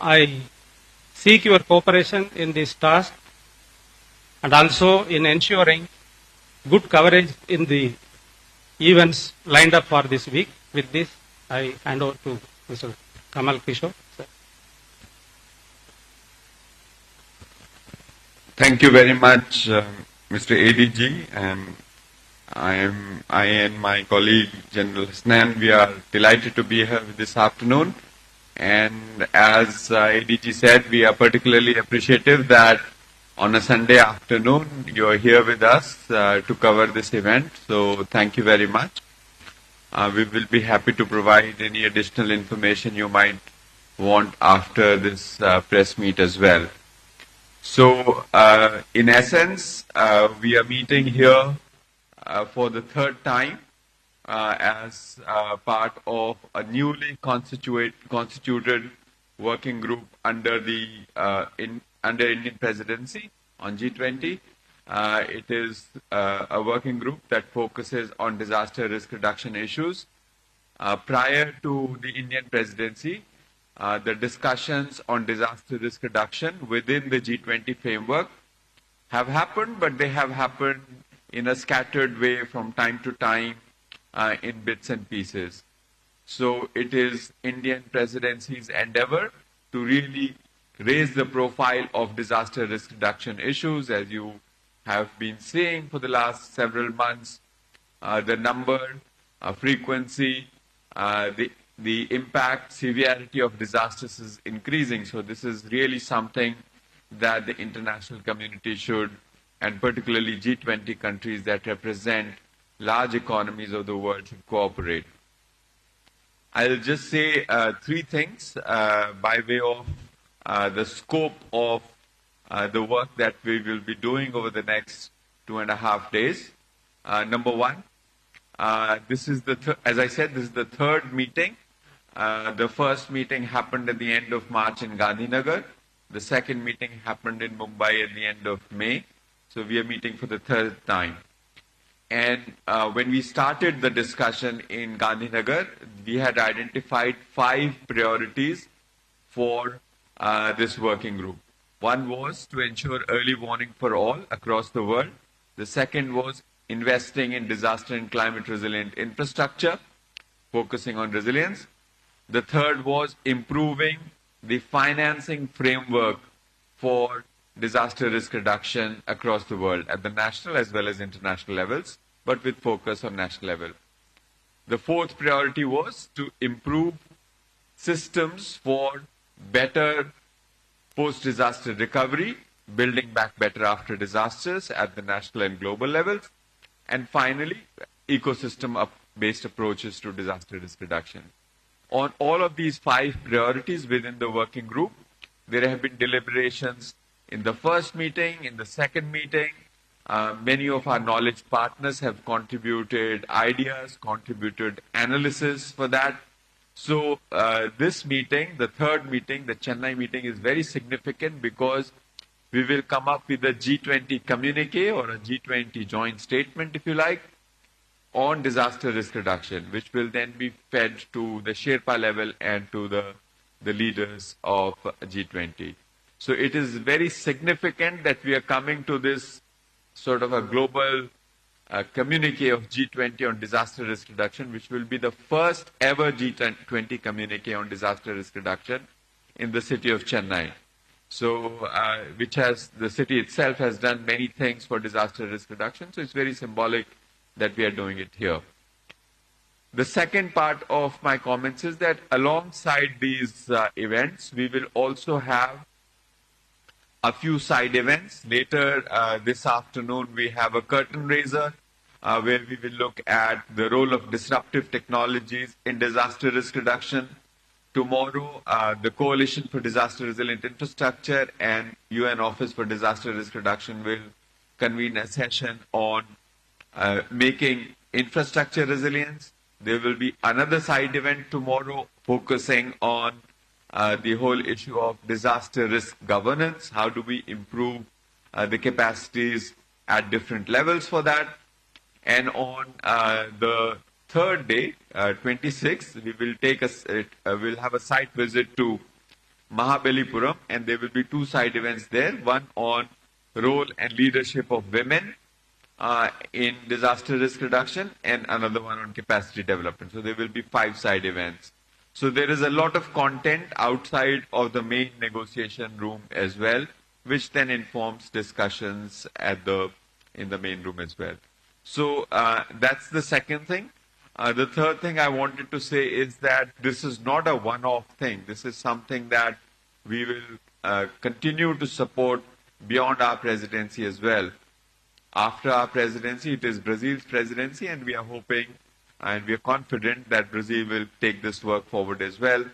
I seek your cooperation in this task and also in ensuring good coverage in the events lined up for this week. With this, I hand over to Mr. Kamal Kishore. Sir. Thank you very much, Mr. ADG, and I and my colleague General Hasnan, we are delighted to be here this afternoon. And as ADG said, we are particularly appreciative that on a Sunday afternoon you are here with us to cover this event. So thank you very much. We will be happy to provide any additional information you might want after this press meet as well. So in essence, we are meeting here for the third time as part of a newly constituted working group under the under Indian presidency on G20. It is a working group that focuses on disaster risk reduction issues. Prior to the Indian presidency, the discussions on disaster risk reduction within the G20 framework have happened, but they have happened in a scattered way from time to time in bits and pieces. So it is Indian presidency's endeavor to really raise the profile of disaster risk reduction issues. As you have been seeing for the last several months, the number, frequency, the impact, severity of disasters is increasing. So this is really something that the international community should, and particularly G20 countries that represent large economies of the world, should cooperate. I'll just say three things by way of the scope of the work that we will be doing over the next 2.5 days. Number one, this is as I said, this is the third meeting. The first meeting happened at the end of March in Gandhinagar. The second meeting happened in Mumbai at the end of May. So we are meeting for the third time. And when we started the discussion in Gandhinagar, we had identified 5 priorities for this working group. One was to ensure early warning for all across the world. The second was investing in disaster and climate resilient infrastructure, focusing on resilience. The third was improving the financing framework for disaster risk reduction across the world at the national as well as international levels, but with focus on national level. The fourth priority was to improve systems for better post-disaster recovery, building back better after disasters at the national and global levels. And finally, ecosystem-based approaches to disaster risk reduction. On all of these 5 priorities within the working group, there have been deliberations in the first meeting, in the second meeting. Many of our knowledge partners have contributed ideas, contributed analysis for that. So this meeting, the third meeting, the Chennai meeting, is very significant because we will come up with a G20 communique or a G20 joint statement, if you like, on disaster risk reduction, which will then be fed to the Sherpa level and to the leaders of G20. So it is very significant that we are coming to this sort of a global communique of G20 on disaster risk reduction, which will be the first ever G20 communique on disaster risk reduction in the city of Chennai. So, the city itself has done many things for disaster risk reduction, so it's very symbolic that we are doing it here. The second part of my comments is that alongside these events, we will also have a few side events. Later this afternoon, we have a curtain raiser where we will look at the role of disruptive technologies in disaster risk reduction. Tomorrow, the Coalition for Disaster Resilient Infrastructure and UN Office for Disaster Risk Reduction will convene a session on making infrastructure resilience. There will be another side event tomorrow focusing on the whole issue of disaster risk governance. How do we improve the capacities at different levels for that? And on the third day, 26th, we will take we'll have a site visit to Mahabalipuram, and there will be two side events there, one on role and leadership of women in disaster risk reduction and another one on capacity development. So there will be 5 side events. So there is a lot of content outside of the main negotiation room as well, which then informs discussions in the main room as well. So that's the second thing. The third thing I wanted to say is that this is not a one-off thing. This is something that we will continue to support beyond our presidency as well. After our presidency, it is Brazil's presidency, and we are hoping and we are confident that Brazil will take this work forward as well.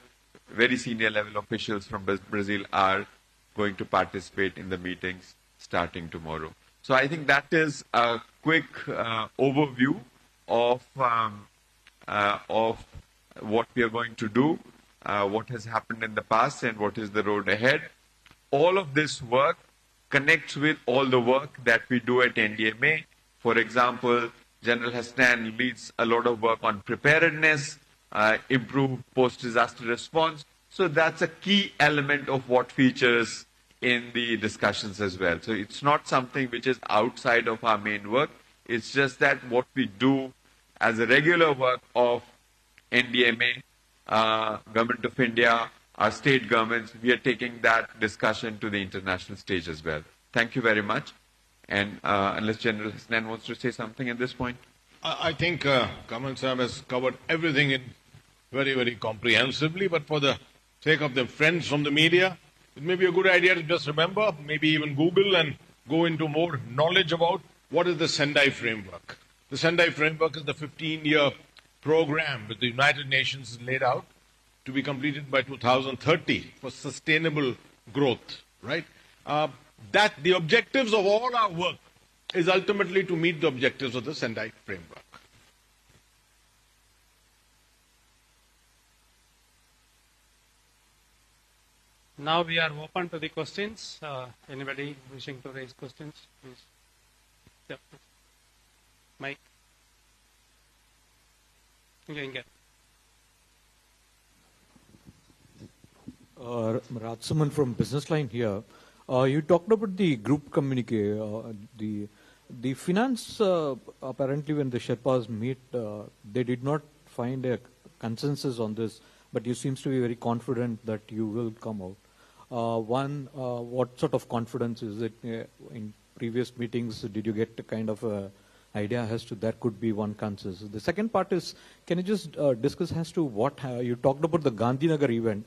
Very senior level officials from Brazil are going to participate in the meetings starting tomorrow. So I think that is a quick overview of what we are going to do, what has happened in the past, and what is the road ahead. All of this work connects with all the work that we do at NDMA. For example, General Hasnan leads a lot of work on preparedness, improve post-disaster response. So that's a key element of what features in the discussions as well. So it's not something which is outside of our main work. It's just that what we do as a regular work of NDMA, Government of India, our state governments, we are taking that discussion to the international stage as well. Thank you very much. And unless General Hasnan wants to say something at this point. I think Kamal Sahib has covered everything in very, very comprehensively, but for the sake of the friends from the media, it may be a good idea to just remember, maybe even Google and go into more knowledge about what is the Sendai framework. The Sendai framework is the 15-year program that the United Nations has laid out to be completed by 2030 for sustainable growth, right? That the objectives of all our work is ultimately to meet the objectives of the Sendai framework. Now we are open to the questions. Anybody wishing to raise questions, please. Yep. Mike. Inge. Ratsuman from Business Line here. You talked about the group communique. The finance, apparently when the Sherpas meet, they did not find a consensus on this, but you seems to be very confident that you will come out. What sort of confidence is it? In previous meetings, did you get a kind of a idea as to there could be one consensus? The second part is, can you just discuss as to what, you talked about the Gandhinagar event.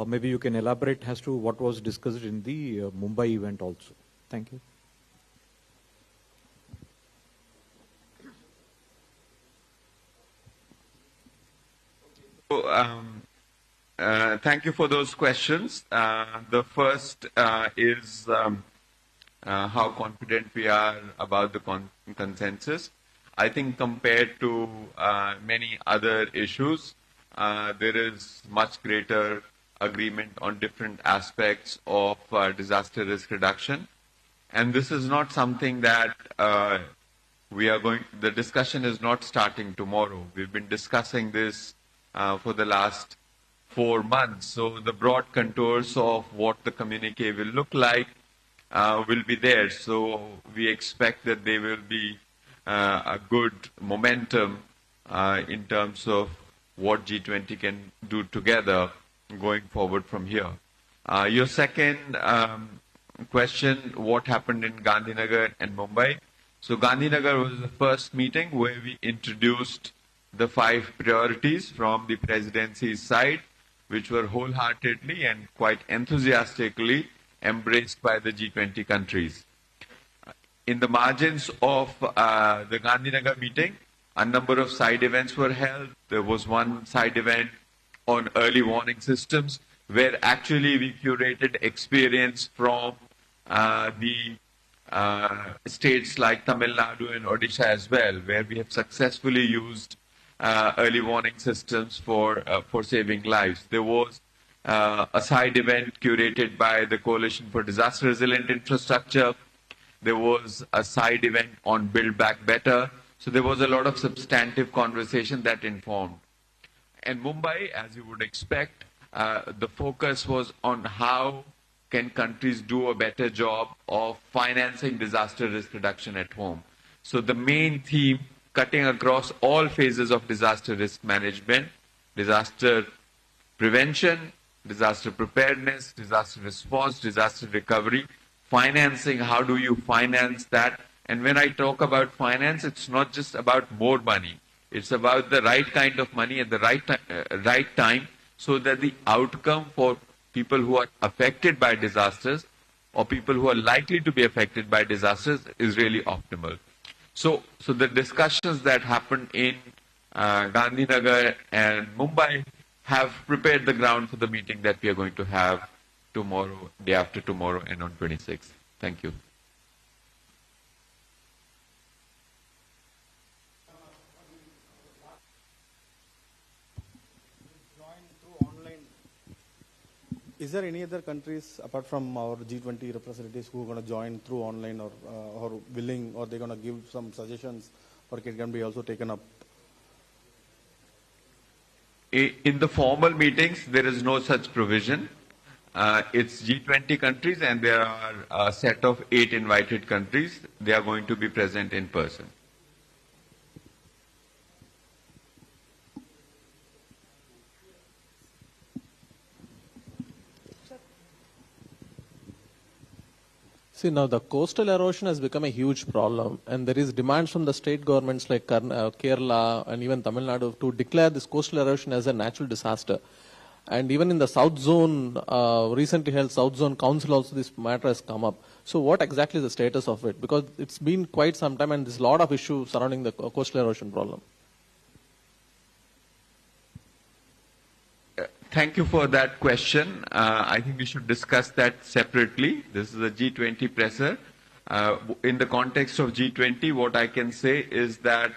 Maybe you can elaborate as to what was discussed in the Mumbai event also. Thank you. So, thank you for those questions. The first is how confident we are about the consensus. I think compared to many other issues, there is much greater agreement on different aspects of disaster risk reduction. And this is not something that the discussion is not starting tomorrow. We've been discussing this for the last 4 months. So the broad contours of what the communique will look like will be there. So we expect that there will be a good momentum in terms of what G20 can do together going forward from here. Your second question, what happened in Gandhinagar and Mumbai? So Gandhinagar was the first meeting where we introduced the 5 priorities from the presidency's side, which were wholeheartedly and quite enthusiastically embraced by the G20 countries. In the margins of the Gandhinagar meeting, a number of side events were held. There was one side event on early warning systems, where actually we curated experience from the states like Tamil Nadu and Odisha as well, where we have successfully used early warning systems for saving lives. There was a side event curated by the Coalition for Disaster Resilient Infrastructure. There was a side event on Build Back Better. So there was a lot of substantive conversation that informed. And Mumbai, as you would expect, the focus was on how can countries do a better job of financing disaster risk reduction at home. So the main theme, cutting across all phases of disaster risk management, disaster prevention, disaster preparedness, disaster response, disaster recovery, financing, how do you finance that? And when I talk about finance, it's not just about more money. It's about the right kind of money at the right time, so that the outcome for people who are affected by disasters or people who are likely to be affected by disasters is really optimal. So the discussions that happened in Gandhinagar and Mumbai have prepared the ground for the meeting that we are going to have tomorrow, day after tomorrow, and on 26th. Thank you. Is there any other countries apart from our G20 representatives who are going to join through online or willing, or they're going to give some suggestions, or it can be also taken up? In the formal meetings, there is no such provision. It's G20 countries, and there are a set of 8 invited countries. They are going to be present in person. See, now the coastal erosion has become a huge problem, and there is demands from the state governments like Kerala and even Tamil Nadu to declare this coastal erosion as a natural disaster. And even in the South Zone, recently held South Zone Council also, this matter has come up. So what exactly is the status of it? Because it's been quite some time and there's a lot of issues surrounding the coastal erosion problem. Thank you for that question. I think we should discuss that separately. This is a G20 presser. In the context of G20, what I can say is that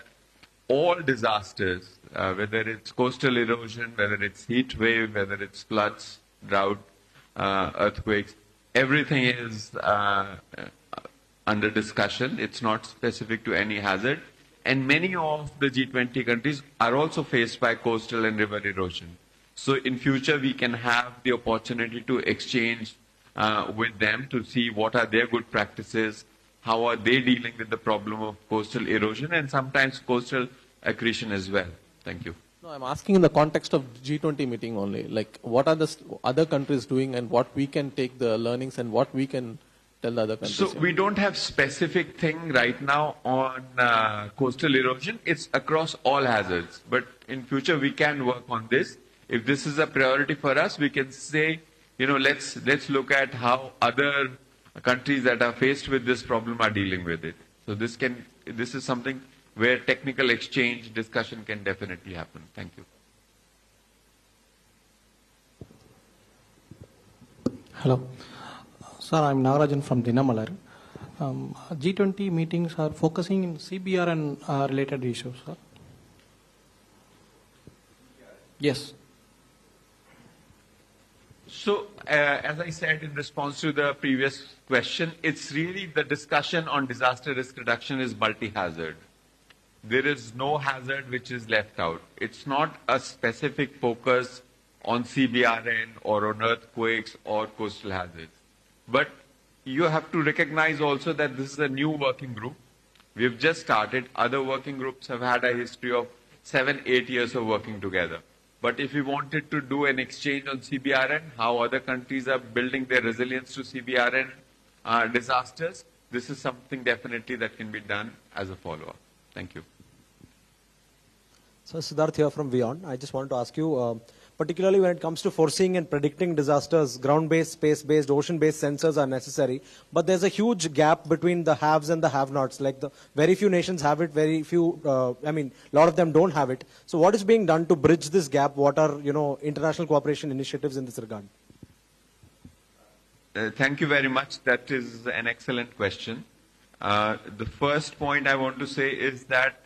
all disasters, whether it's coastal erosion, whether it's heat wave, whether it's floods, drought, earthquakes, everything is under discussion. It's not specific to any hazard. And many of the G20 countries are also faced by coastal and river erosion. So in future, we can have the opportunity to exchange with them to see what are their good practices, how are they dealing with the problem of coastal erosion and sometimes coastal accretion as well. Thank you. No, I'm asking in the context of G20 meeting only. Like, what are the other countries doing and what we can take the learnings and what we can tell the other countries? So we don't have specific thing right now on coastal erosion. It's across all hazards. But in future, we can work on this. If this is a priority for us, we can say, let's look at how other countries that are faced with this problem are dealing with it. So this is something where technical exchange, discussion can definitely happen. Thank you. Hello. Sir, I'm Nagarajan from Dinamalar. G20 meetings are focusing in CBR and related issues, sir. Yes. So, as I said in response to the previous question, it's really the discussion on disaster risk reduction is multi-hazard. There is no hazard which is left out. It's not a specific focus on CBRN or on earthquakes or coastal hazards. But you have to recognize also that this is a new working group. We have just started. Other working groups have had a history of 7-8 years of working together. But if we wanted to do an exchange on CBRN, how other countries are building their resilience to CBRN disasters, this is something definitely that can be done as a follow-up. Thank you. So Siddharth here from Beyond. I just want to ask you, particularly when it comes to foreseeing and predicting disasters, ground-based, space-based, ocean-based sensors are necessary. But there's a huge gap between the haves and the have-nots. Like very few nations have it, very few, a lot of them don't have it. So what is being done to bridge this gap? What are, international cooperation initiatives in this regard? Thank you very much. That is an excellent question. The first point I want to say is that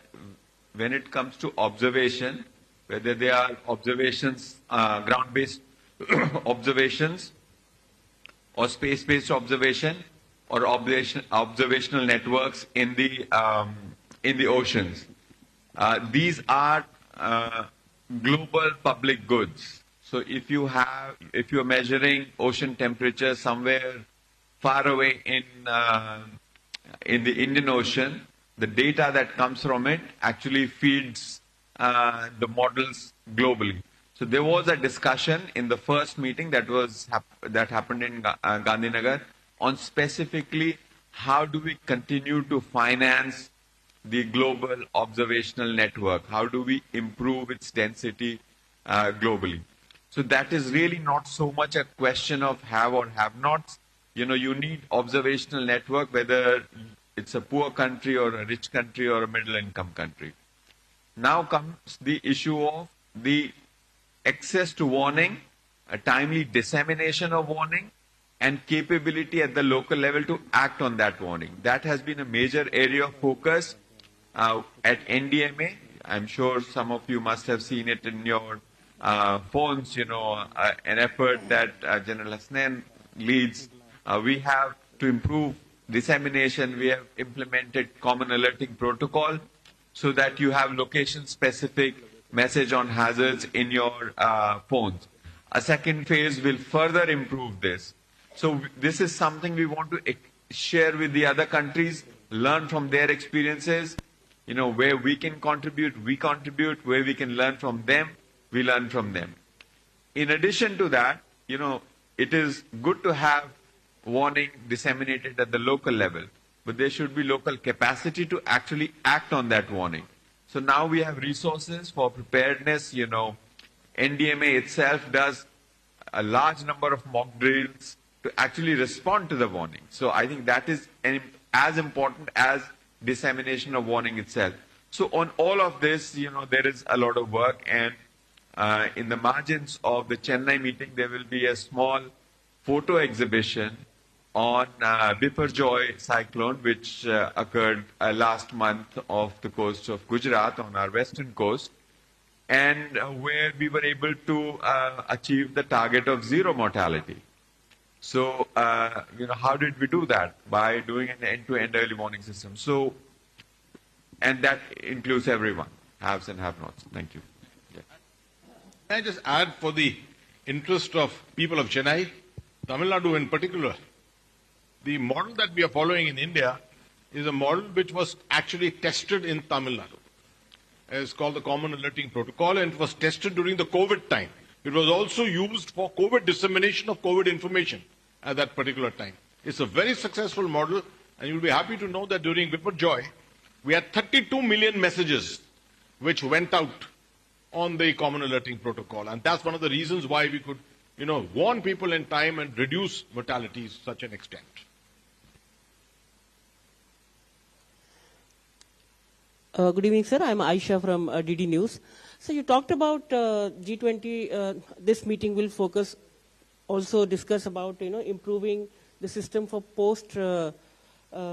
when it comes to observation, whether they are observations, ground-based observations, or space-based observation, or observational networks in the oceans, these are global public goods. So if you're measuring ocean temperature somewhere far away in the Indian Ocean, the data that comes from it actually feeds the models globally. So there was a discussion in the first meeting that happened in Gandhinagar on specifically how do we continue to finance the global observational network? How do we improve its density globally? So that is really not so much a question of have or have nots. You need observational network, whether it's a poor country or a rich country or a middle income country. Now comes the issue of the access to warning, a timely dissemination of warning, and capability at the local level to act on that warning. That has been a major area of focus at NDMA. I'm sure some of you must have seen it in your phones, an effort that General Hasnain leads. We have to improve dissemination. We have implemented common alerting protocol so that you have location-specific message on hazards in your phones. A second phase will further improve this. So this is something we want to share with the other countries, learn from their experiences, where we can contribute, we contribute, where we can learn from them, we learn from them. In addition to that, it is good to have warning disseminated at the local level, but there should be local capacity to actually act on that warning. So now we have resources for preparedness. NDMA itself does a large number of mock drills to actually respond to the warning. So I think that is as important as dissemination of warning itself. So on all of this, there is a lot of work, and in the margins of the Chennai meeting, there will be a small photo exhibition on Biparjoy cyclone, which occurred last month off the coast of Gujarat on our western coast, and where we were able to achieve the target of zero mortality. So, how did we do that? By doing an end-to-end early warning system. So, and that includes everyone, haves and have-nots. Thank you. Yeah. Can I just add, for the interest of people of Chennai, Tamil Nadu in particular, the model that we are following in India is a model which was actually tested in Tamil Nadu. It's called the Common Alerting Protocol, and it was tested during the COVID time. It was also used for COVID dissemination of COVID information at that particular time. It's a very successful model, and you'll be happy to know that during Biparjoy, we had 32 million messages which went out on the Common Alerting Protocol. And that's one of the reasons why we could, warn people in time and reduce mortalities to such an extent. Good evening, sir. I'm Aisha from DD News. So you talked about G20. This meeting will focus, also discuss about improving the system for post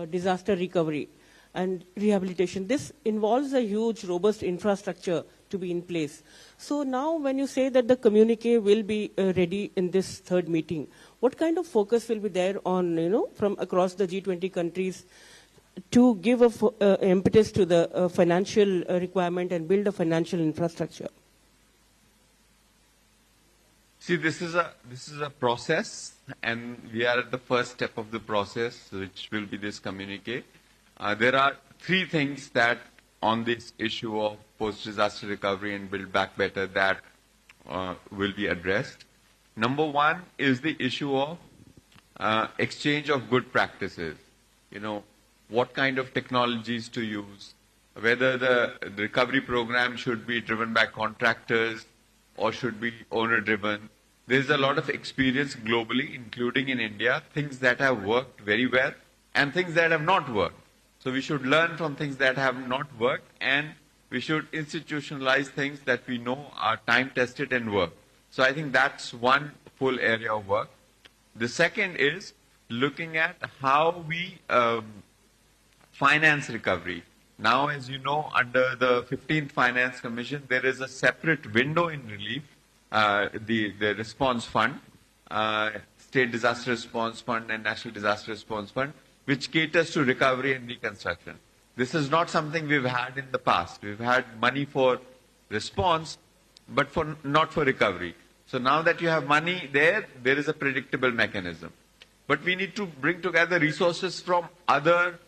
disaster recovery and rehabilitation. This involves a huge, robust infrastructure to be in place. So now, when you say that the communique will be ready in this third meeting, what kind of focus will be there on from across the G20 countries to give a impetus to the financial requirement and build a financial infrastructure? See, this is a process, and we are at the first step of the process, which will be this communique. There are three things that on this issue of post-disaster recovery and build back better that will be addressed. Number one is the issue of exchange of good practices. What kind of technologies to use, whether the recovery program should be driven by contractors or should be owner-driven. There's a lot of experience globally, including in India, things that have worked very well and things that have not worked. So we should learn from things that have not worked, and we should institutionalize things that we know are time-tested and work. So I think that's one full area of work. The second is looking at how we finance recovery. Now, as you know, under the 15th Finance Commission, there is a separate window in relief, the response fund, State Disaster Response Fund and National Disaster Response Fund, which caters to recovery and reconstruction. This is not something we've had in the past. We've had money for response, but not for recovery. So now that you have money there is a predictable mechanism. But we need to bring together resources from other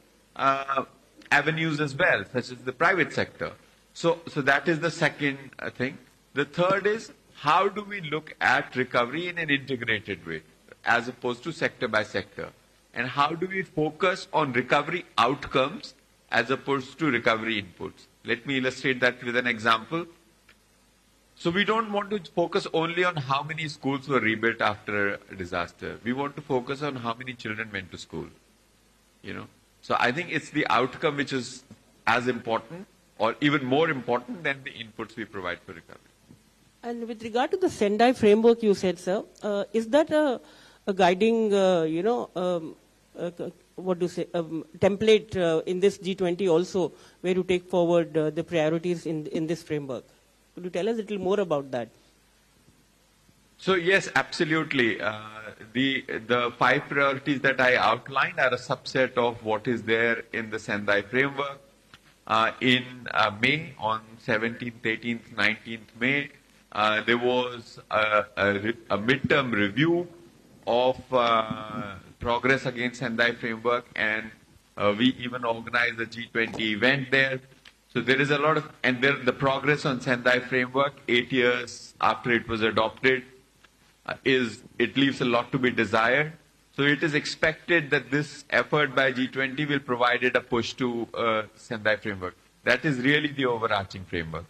avenues as well, such as the private sector. So that is the second thing. The third is, how do we look at recovery in an integrated way, as opposed to sector by sector? And how do we focus on recovery outcomes as opposed to recovery inputs? Let me illustrate that with an example. So we don't want to focus only on how many schools were rebuilt after a disaster. We want to focus on how many children went to school. So I think it's the outcome which is as important or even more important than the inputs we provide for recovery. And with regard to the Sendai framework you said, sir, is that a guiding, template in this G20 also, where you take forward the priorities in this framework? Could you tell us a little more about that? So yes, absolutely. The 5 priorities that I outlined are a subset of what is there in the Sendai framework. In May, on 17th, 18th, 19th May, there was a midterm review of progress against Sendai framework, and we even organized a G20 event there. So there is a lot of, and the progress on Sendai framework 8 years after it was adopted it leaves a lot to be desired. So it is expected that this effort by G20 will provide it a push to Sendai framework. That is really the overarching framework.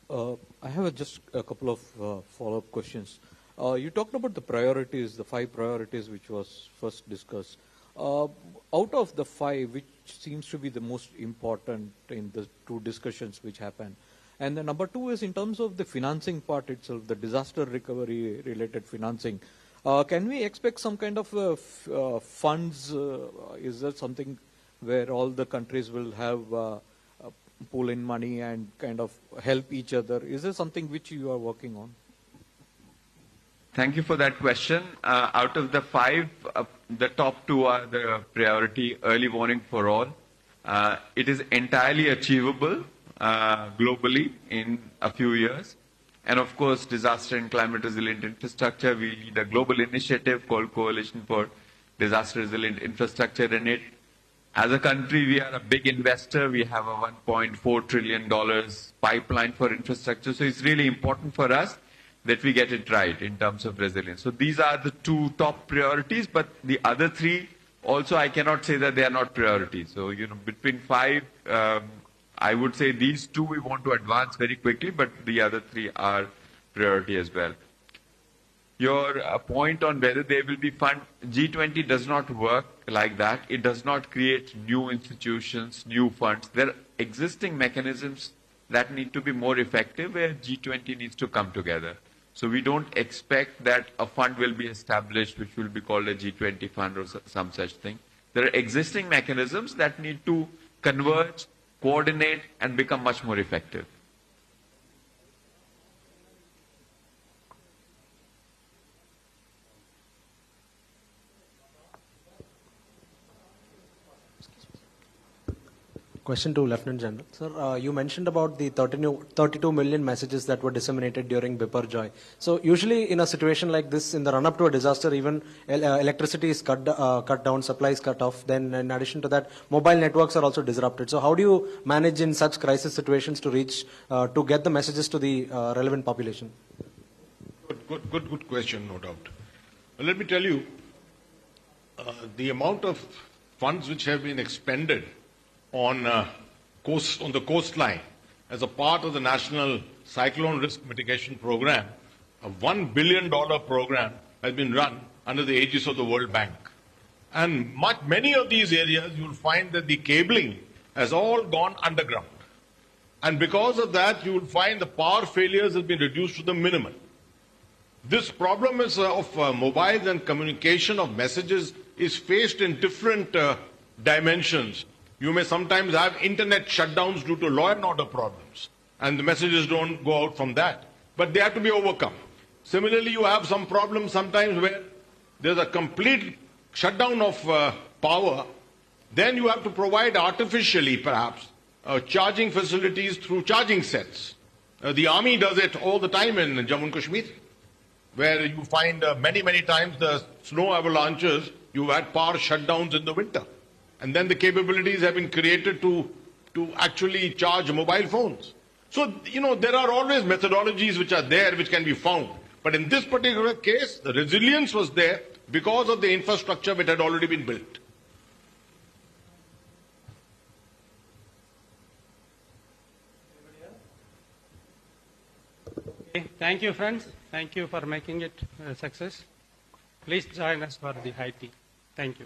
I have just a couple of follow-up questions. You talked about the priorities, the 5 priorities which was first discussed. Out of the 5, which seems to be the most important in the 2 discussions which happened? And the number 2 is in terms of the financing part itself, the disaster recovery related financing. Can we expect some kind of funds? Is that something where all the countries will have pool in money and kind of help each other? Is there something which you are working on? Thank you for that question. Out of the 5, the top 2 are the priority, early warning for all. It is entirely achievable globally in a few years. And of course, disaster and climate resilient infrastructure, we lead a global initiative called Coalition for Disaster Resilient Infrastructure in it. As a country, we are a big investor. We have a $1.4 trillion pipeline for infrastructure. So it's really important for us that we get it right in terms of resilience. So these are the 2 top priorities, but the other 3 also I cannot say that they are not priorities. So, between 5, I would say these 2 we want to advance very quickly, but the other 3 are priority as well. Your point on whether there will be fund, G20 does not work like that. It does not create new institutions, new funds. There are existing mechanisms that need to be more effective where G20 needs to come together. So we don't expect that a fund will be established which will be called a G20 fund or some such thing. There are existing mechanisms that need to converge, coordinate, and become much more effective. Question to Lieutenant General. Sir, you mentioned about the 32 million messages that were disseminated during Biparjoy. So usually in a situation like this, in the run-up to a disaster, even electricity is cut down, supplies cut off. Then in addition to that, mobile networks are also disrupted. So how do you manage in such crisis situations to reach, to get the messages to the relevant population? Good question, no doubt. Let me tell you, the amount of funds which have been expended on the coastline as a part of the National Cyclone Risk Mitigation Program, a $1 billion program has been run under the aegis of the World Bank. And many of these areas, you will find that the cabling has all gone underground. And because of that, you will find the power failures have been reduced to the minimum. This problem is of mobiles and communication of messages is faced in different dimensions. You may sometimes have internet shutdowns due to law and order problems, and the messages don't go out from that. But they have to be overcome. Similarly, you have some problems sometimes where there's a complete shutdown of power. Then you have to provide artificially, perhaps, charging facilities through charging sets. The army does it all the time in Jammu and Kashmir. where you find many times the snow avalanches, you had power shutdowns in the winter. And then the capabilities have been created to actually charge mobile phones. So, there are always methodologies which are there which can be found. But in this particular case, the resilience was there because of the infrastructure which had already been built. Okay, thank you, friends. Thank you for making it a success. Please join us for the high tea. Thank you.